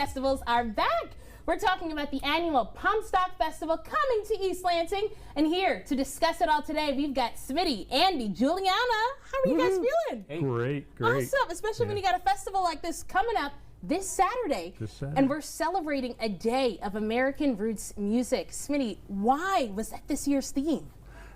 festivals are back. We're talking about the annual Pumpstock Festival coming to East Lansing. And here to discuss it all today, we've got Smitty, Andy, Juliana. How are you guys feeling? Hey. Great. Awesome, especially when you got a festival like this coming up this Saturday. And we're celebrating a day of American roots music. Smitty, why was that this year's theme?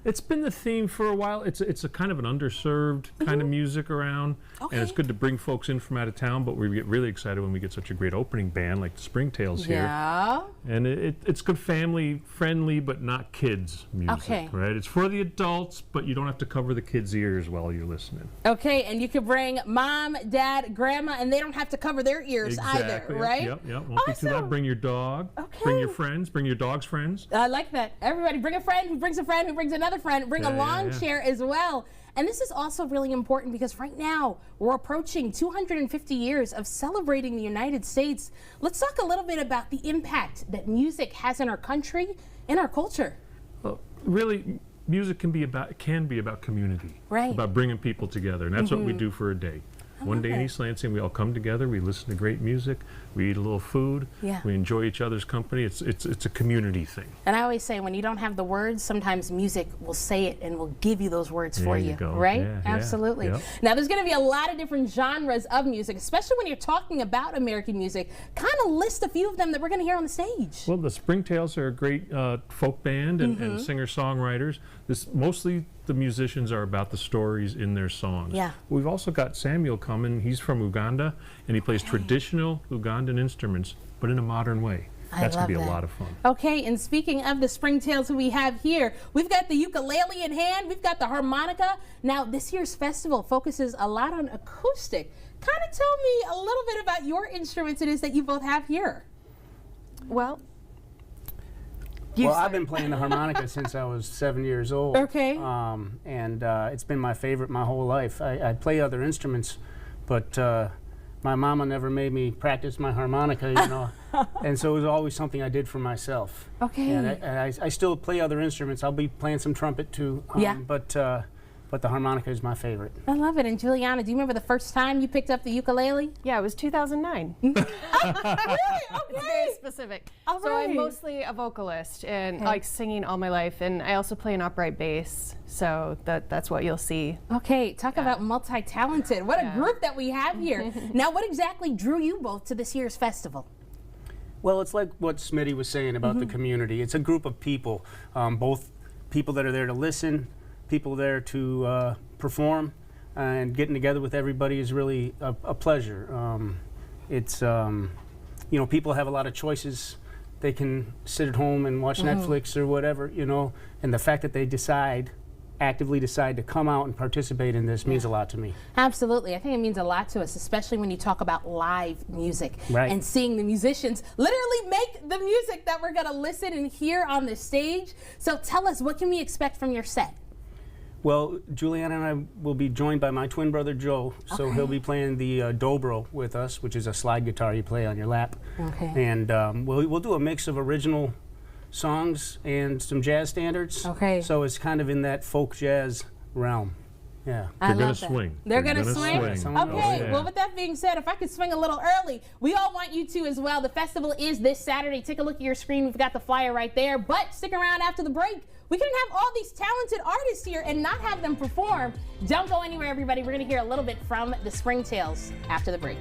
It's been the theme for a while. It's a kind of an underserved kind of music around, and it's good to bring folks in from out of town, but we get really excited when we get such a great opening band like the Springtails here. Yeah. And it's good family friendly, but not kids music, right? It's for the adults, but you don't have to cover the kids' ears while you're listening. Okay, and you can bring mom, dad, grandma, and they don't have to cover their ears either, right? Yep. Won't be too loud. Bring your dog, bring your friends, bring your dog's friends. I like that. Everybody bring a friend who brings another friend, bring a lawn chair as well. And this is also really important because right now we're approaching 250 years of celebrating the United States. Let's talk a little bit about the impact that music has in our country, in our culture. Well, really, music can be about community, right? About bringing people together, and that's what we do for a day. One day in East Lansing, we all come together, we listen to great music, we eat a little food, we enjoy each other's company. It's a community thing. And I always say, when you don't have the words, sometimes music will say it and will give you those words for you, right? Yeah, absolutely. Yep. Now, there's going to be a lot of different genres of music, especially when you're talking about American music. Kind of list a few of them that we're going to hear on the stage. Well, the Springtails are a great folk band and singer-songwriters. Mostly the musicians are about the stories in their songs. Yeah. We've also got Samuel coming. He's from Uganda, and he plays traditional Ugandan instruments, but in a modern way. That's going to be a lot of fun. Okay, and speaking of the Springtails who we have here, we've got the ukulele in hand, we've got the harmonica. Now, this year's festival focuses a lot on acoustic. Kind of tell me a little bit about your instruments it is that you both have here. Well, I've been playing the harmonica since I was 7 years old. Okay. And it's been my favorite my whole life. I play other instruments, but my mama never made me practice my harmonica, you know. And so it was always something I did for myself. Okay. And I still play other instruments. I'll be playing some trumpet too. But the harmonica is my favorite. I love it. And Juliana, do you remember the first time you picked up the ukulele? Yeah, it was 2009. Really? Okay. It's very specific. All so right. I'm mostly a vocalist and like singing all my life, and I also play an upright bass, so that's what you'll see. Okay, talk about multi-talented. What a group that we have here. Now, what exactly drew you both to this year's festival? Well, it's like what Smitty was saying about the community. It's a group of people, both people that are there to listen, people there to perform, and getting together with everybody is really a pleasure. It's, you know, people have a lot of choices. They can sit at home and watch Netflix or whatever, you know, and the fact that they actively decide to come out and participate in this means a lot to me. Absolutely. I think it means a lot to us, especially when you talk about live music and seeing the musicians literally make the music that we're going to listen and hear on the stage. So tell us, what can we expect from your set? Well, Juliana and I will be joined by my twin brother Joe, so he'll be playing the dobro with us, which is a slide guitar you play on your lap. Okay. And we'll do a mix of original songs and some jazz standards. Okay. So it's kind of in that folk jazz realm. Yeah. They're going to swing. They're going to swing? Okay, well, with that being said, if I could swing a little early, we all want you to as well. The festival is this Saturday. Take a look at your screen. We've got the flyer right there. But stick around after the break. We can have all these talented artists here and not have them perform. Don't go anywhere, everybody. We're going to hear a little bit from the Springtails after the break.